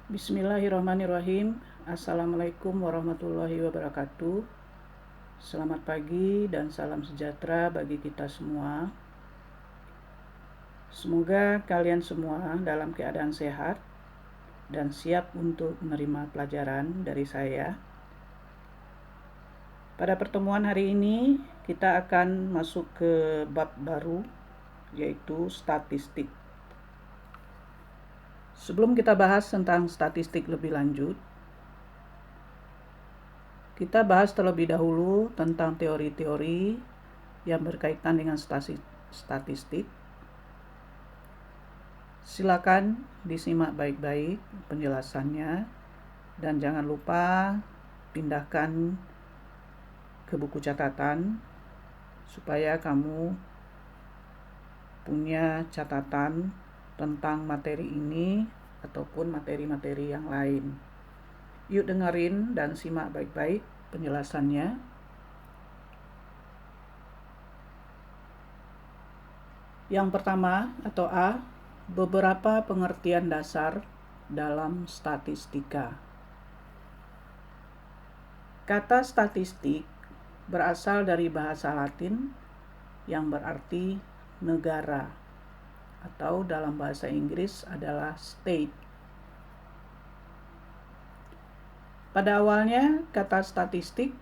Bismillahirrahmanirrahim. Assalamualaikum warahmatullahi wabarakatuh. Selamat pagi dan salam sejahtera bagi kita semua. Semoga kalian semua dalam keadaan sehat dan siap untuk menerima pelajaran dari saya. Pada pertemuan hari ini kita akan masuk ke bab baru, yaitu statistik. Sebelum kita bahas tentang statistik lebih lanjut, kita bahas terlebih dahulu tentang teori-teori yang berkaitan dengan statistik. Silakan disimak baik-baik penjelasannya dan jangan lupa pindahkan ke buku catatan supaya kamu punya catatan tentang materi ini ataupun materi-materi yang lain. Yuk dengerin dan simak baik-baik penjelasannya. Yang pertama atau A, beberapa pengertian dasar dalam statistika. Kata statistik berasal dari bahasa Latin yang berarti negara, atau dalam bahasa Inggris adalah state. Pada awalnya, kata statistik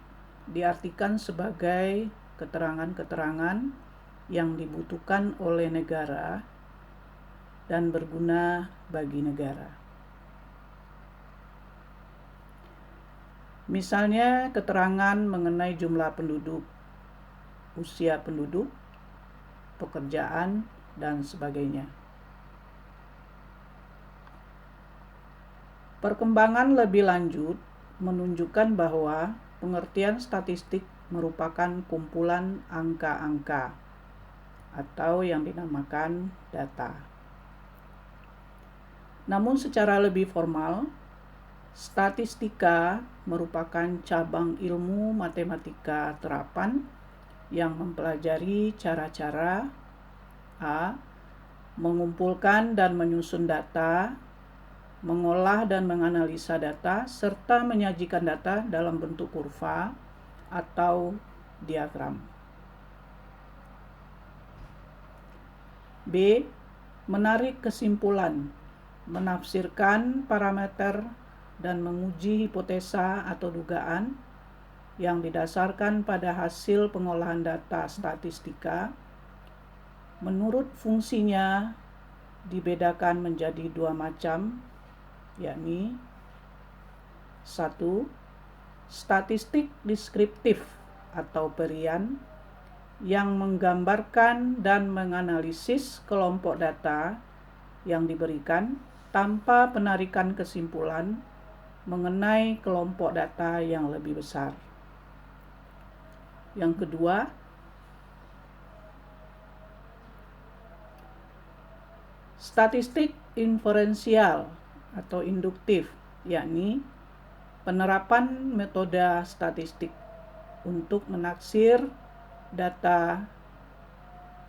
diartikan sebagai keterangan-keterangan yang dibutuhkan oleh negara dan berguna bagi negara. Misalnya, keterangan mengenai jumlah penduduk, usia penduduk, pekerjaan, dan sebagainya. Perkembangan lebih lanjut menunjukkan bahwa pengertian statistik merupakan kumpulan angka-angka atau yang dinamakan data. Namun secara lebih formal, statistika merupakan cabang ilmu matematika terapan yang mempelajari cara-cara A. Mengumpulkan dan menyusun data, mengolah dan menganalisa data, serta menyajikan data dalam bentuk kurva atau diagram. B. Menarik kesimpulan, menafsirkan parameter dan menguji hipotesa atau dugaan yang didasarkan pada hasil pengolahan data statistika. Menurut fungsinya dibedakan menjadi dua macam, yakni 1. Statistik deskriptif atau perian yang menggambarkan dan menganalisis kelompok data yang diberikan tanpa penarikan kesimpulan mengenai kelompok data yang lebih besar. Yang kedua, statistik inferensial atau induktif, yakni penerapan metode statistik untuk menaksir data.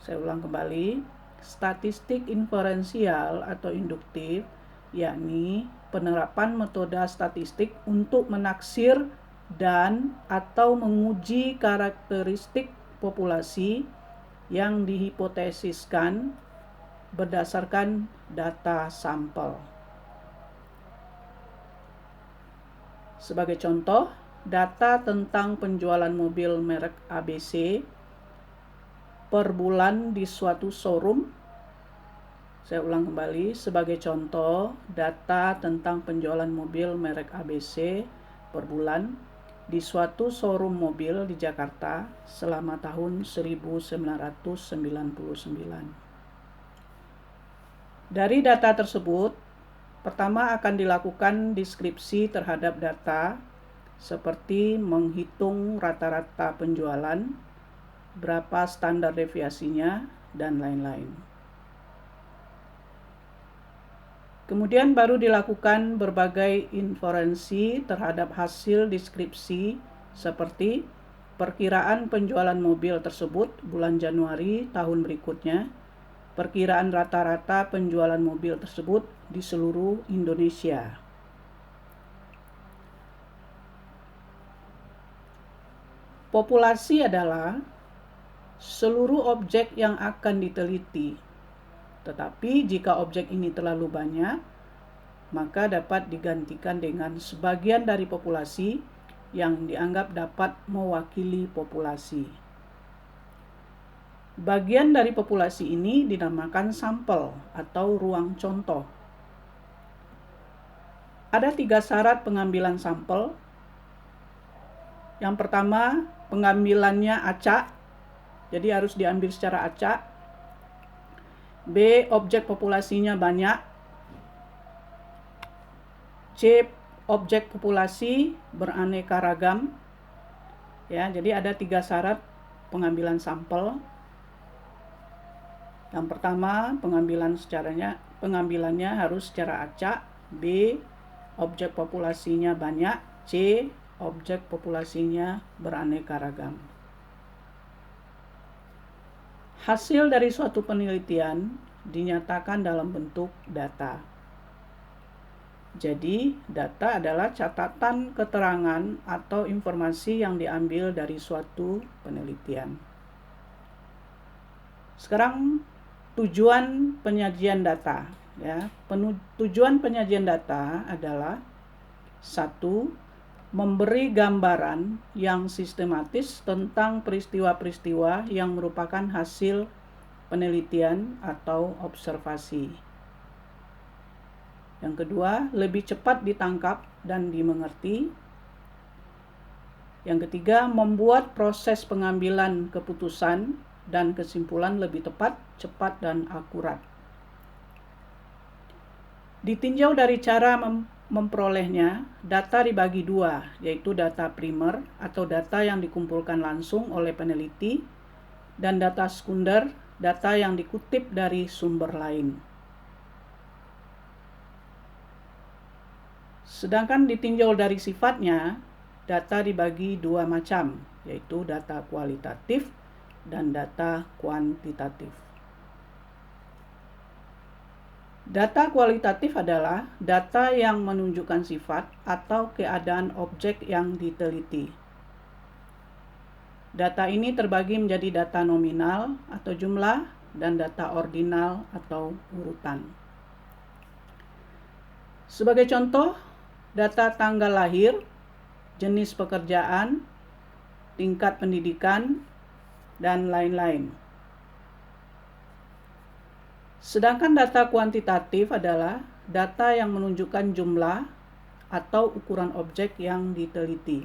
Saya ulang kembali, statistik inferensial atau induktif, yakni penerapan metode statistik untuk menaksir dan atau menguji karakteristik populasi yang dihipotesiskan berdasarkan data sampel. Sebagai contoh, data tentang penjualan mobil merek ABC per bulan di suatu showroom. Saya ulang kembali, sebagai contoh, data tentang penjualan mobil merek ABC per bulan di suatu showroom mobil di Jakarta selama tahun 1999. Dari data tersebut, pertama akan dilakukan deskripsi terhadap data seperti menghitung rata-rata penjualan, berapa standar deviasinya, dan lain-lain. Kemudian baru dilakukan berbagai inferensi terhadap hasil deskripsi seperti perkiraan penjualan mobil tersebut bulan Januari tahun berikutnya, perkiraan rata-rata penjualan mobil tersebut di seluruh Indonesia, Populasi adalah seluruh objek yang akan diteliti. Tetapi jika objek ini terlalu banyak, maka dapat digantikan dengan sebagian dari populasi yang dianggap dapat mewakili populasi. Bagian dari populasi ini dinamakan sampel atau ruang contoh. Ada 3 syarat pengambilan sampel. Yang pertama, pengambilannya acak, jadi harus diambil secara acak. B, objek populasinya banyak. C, objek populasi beraneka ragam. Ya, jadi ada 3 syarat pengambilan sampel. Yang pertama, pengambilannya harus secara acak. B, objek populasinya banyak. C, objek populasinya beraneka ragam. Hasil dari suatu penelitian dinyatakan dalam bentuk data. Jadi, data adalah catatan keterangan atau informasi yang diambil dari suatu penelitian. Sekarang, tujuan penyajian data. Ya, tujuan penyajian data adalah 1. Memberi gambaran yang sistematis tentang peristiwa-peristiwa yang merupakan hasil penelitian atau observasi. Yang kedua, lebih cepat ditangkap dan dimengerti. Yang ketiga, membuat proses pengambilan keputusan dan kesimpulan lebih tepat, cepat, dan akurat. Ditinjau dari cara memperolehnya, data dibagi 2, yaitu data primer atau data yang dikumpulkan langsung oleh peneliti, dan data sekunder, data yang dikutip dari sumber lain. Sedangkan ditinjau dari sifatnya, data dibagi 2 macam, yaitu data kualitatif dan data kuantitatif. Data kualitatif adalah data yang menunjukkan sifat atau keadaan objek yang diteliti. Data ini terbagi menjadi data nominal atau jumlah dan data ordinal atau urutan. Sebagai contoh, data tanggal lahir, jenis pekerjaan, tingkat pendidikan, dan lain-lain. Sedangkan data kuantitatif adalah data yang menunjukkan jumlah atau ukuran objek yang diteliti.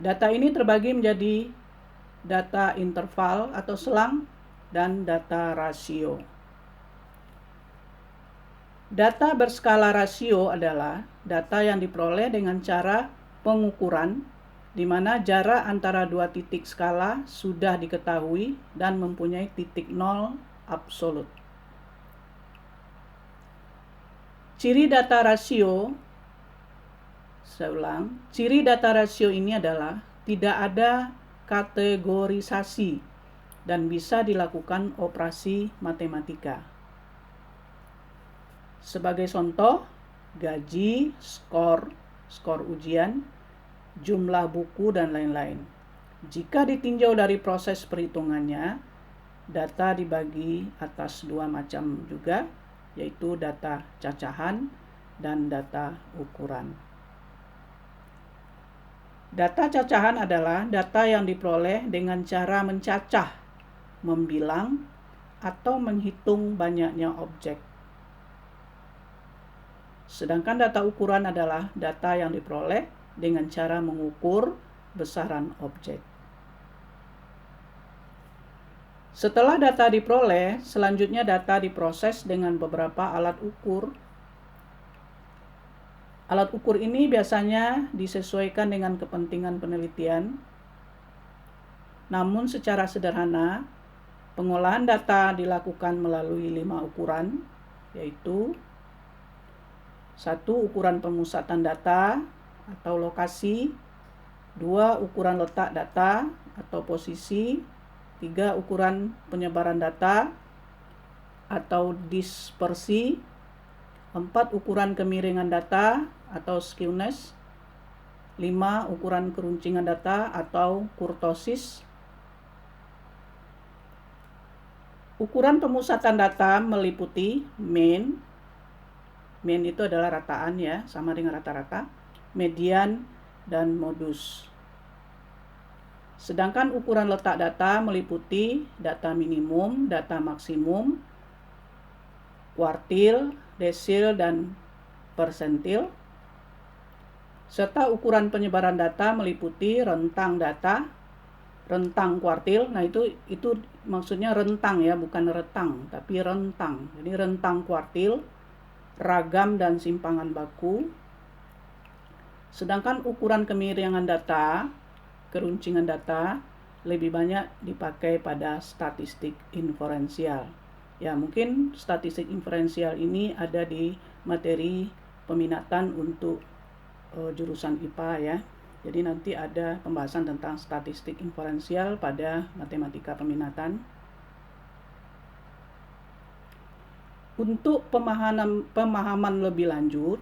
Data ini terbagi menjadi data interval atau selang dan data rasio. Data berskala rasio adalah data yang diperoleh dengan cara pengukuran di mana jarak antara 2 titik skala sudah diketahui dan mempunyai titik nol absolut. Ciri data rasio, ciri data rasio ini adalah tidak ada kategorisasi dan bisa dilakukan operasi matematika. Sebagai contoh, gaji, skor ujian, jumlah buku, dan lain-lain. Jika ditinjau dari proses perhitungannya, data dibagi atas 2 macam juga, yaitu data cacahan dan data ukuran. Data cacahan adalah data yang diperoleh dengan cara mencacah, membilang, atau menghitung banyaknya objek. Sedangkan data ukuran adalah data yang diperoleh dengan cara mengukur besaran objek. Setelah data diperoleh, selanjutnya data diproses dengan beberapa alat ukur. Alat ukur ini biasanya disesuaikan dengan kepentingan penelitian. Namun secara sederhana, pengolahan data dilakukan melalui 5 ukuran, yaitu 1. Ukuran pemusatan data atau lokasi, 2. Ukuran letak data atau posisi, 3. Ukuran penyebaran data atau dispersi, 4. Ukuran kemiringan data atau skewness, 5. Ukuran keruncingan data atau kurtosis. Ukuran pemusatan data meliputi mean itu adalah rataan ya, sama dengan rata-rata, median, dan modus. Sedangkan ukuran letak data meliputi data minimum, data maksimum, kuartil, desil, dan persentil. Serta ukuran penyebaran data meliputi rentang data, rentang kuartil. Nah itu maksudnya rentang ya, bukan retang, tapi rentang. Jadi rentang kuartil, ragam dan simpangan baku. Sedangkan ukuran kemiringan data, keruncingan data, lebih banyak dipakai pada statistik inferensial. Ya, mungkin statistik inferensial ini ada di materi peminatan untuk jurusan IPA ya. Jadi nanti ada pembahasan tentang statistik inferensial pada matematika peminatan. Untuk pemahaman lebih lanjut,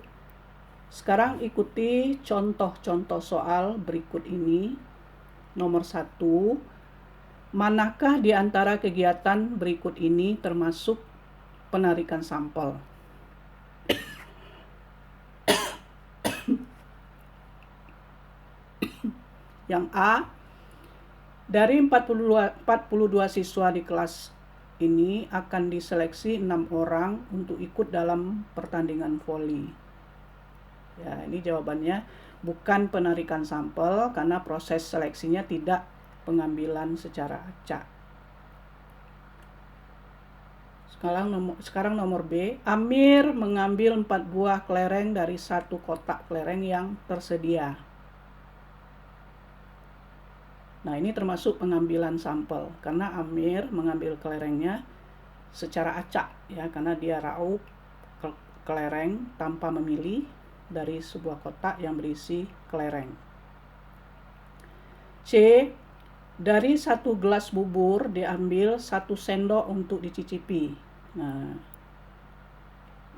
sekarang ikuti contoh-contoh soal berikut ini. Nomor 1, manakah di antara kegiatan berikut ini termasuk penarikan sampel? Yang A, dari 42 siswa di kelas ini akan diseleksi 6 orang untuk ikut dalam pertandingan voli. Ya, ini jawabannya bukan penarikan sampel karena proses seleksinya tidak pengambilan secara acak. Sekarang nomor B, Amir mengambil 4 buah kelereng dari 1 kotak kelereng yang tersedia. Nah, ini termasuk pengambilan sampel karena Amir mengambil kelerengnya secara acak ya, karena dia raup kelereng tanpa memilih dari sebuah kotak yang berisi kelereng. C, dari 1 gelas bubur diambil 1 sendok untuk dicicipi. Nah,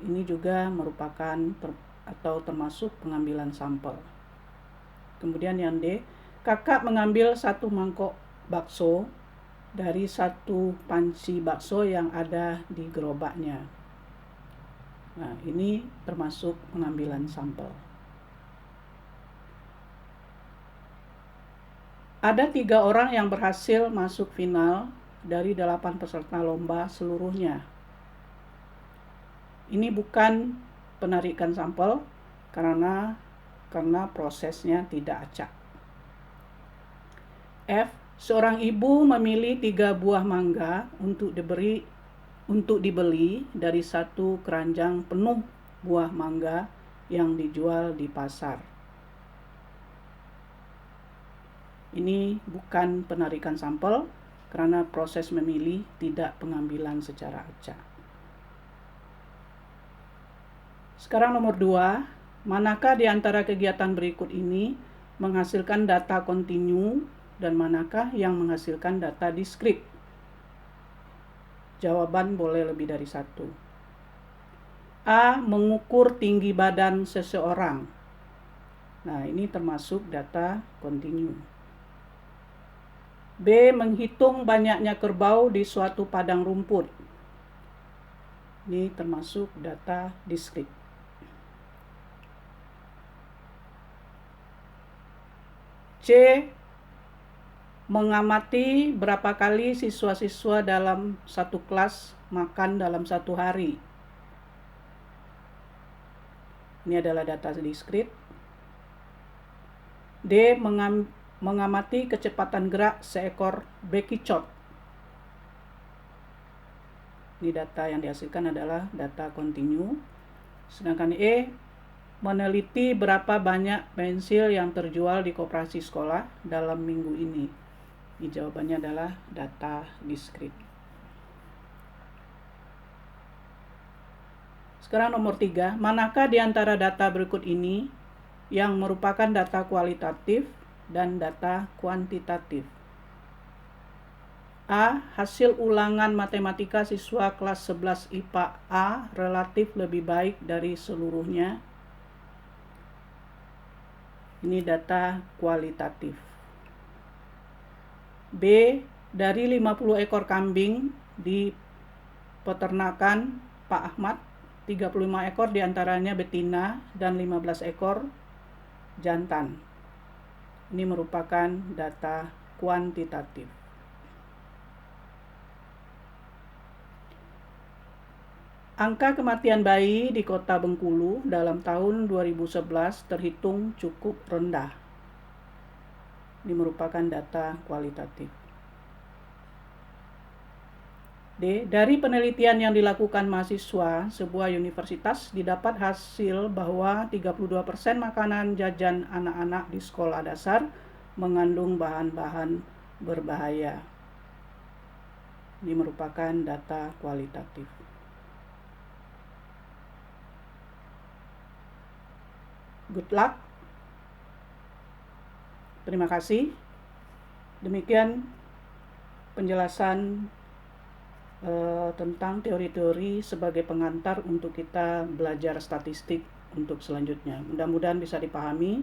ini juga merupakan atau termasuk pengambilan sampel. Kemudian yang D, kakak mengambil 1 mangkok bakso dari 1 panci bakso yang ada di gerobaknya. Nah, ini termasuk pengambilan sampel. Ada 3 orang yang berhasil masuk final dari 8 peserta lomba seluruhnya. Ini bukan penarikan sampel karena prosesnya tidak acak. F, seorang ibu memilih 3 buah mangga untuk dibeli dari 1 keranjang penuh buah mangga yang dijual di pasar. Ini bukan penarikan sampel karena proses memilih tidak pengambilan secara acak. Sekarang nomor 2, manakah di antara kegiatan berikut ini menghasilkan data kontinu dan manakah yang menghasilkan data diskrit? Jawaban boleh lebih dari 1. A, mengukur tinggi badan seseorang. Nah, ini termasuk data kontinu. B, menghitung banyaknya kerbau di suatu padang rumput. Ini termasuk data diskrit. C, mengamati berapa kali siswa-siswa dalam 1 kelas makan dalam 1 hari. Ini adalah data diskrit. D, mengamati kecepatan gerak seekor bekicot. Ini data yang dihasilkan adalah data kontinu. Sedangkan E, meneliti berapa banyak pensil yang terjual di koperasi sekolah dalam minggu ini. Ini jawabannya adalah data diskrit. Sekarang nomor 3, manakah di antara data berikut ini yang merupakan data kualitatif dan data kuantitatif? A, hasil ulangan matematika siswa kelas 11 IPA A relatif lebih baik dari seluruhnya. Ini data kualitatif. B. Dari 50 ekor kambing di peternakan Pak Ahmad, 35 ekor diantaranya betina dan 15 ekor jantan. Ini merupakan data kuantitatif. Angka kematian bayi di Kota Bengkulu dalam tahun 2011 terhitung cukup rendah. Ini merupakan data kualitatif. D. Dari penelitian yang dilakukan mahasiswa sebuah universitas didapat hasil bahwa 32% makanan jajan anak-anak di sekolah dasar mengandung bahan-bahan berbahaya. Ini merupakan data kualitatif. Good luck. Terima kasih. Demikian penjelasan tentang teori-teori sebagai pengantar untuk kita belajar statistik untuk selanjutnya. Mudah-mudahan bisa dipahami.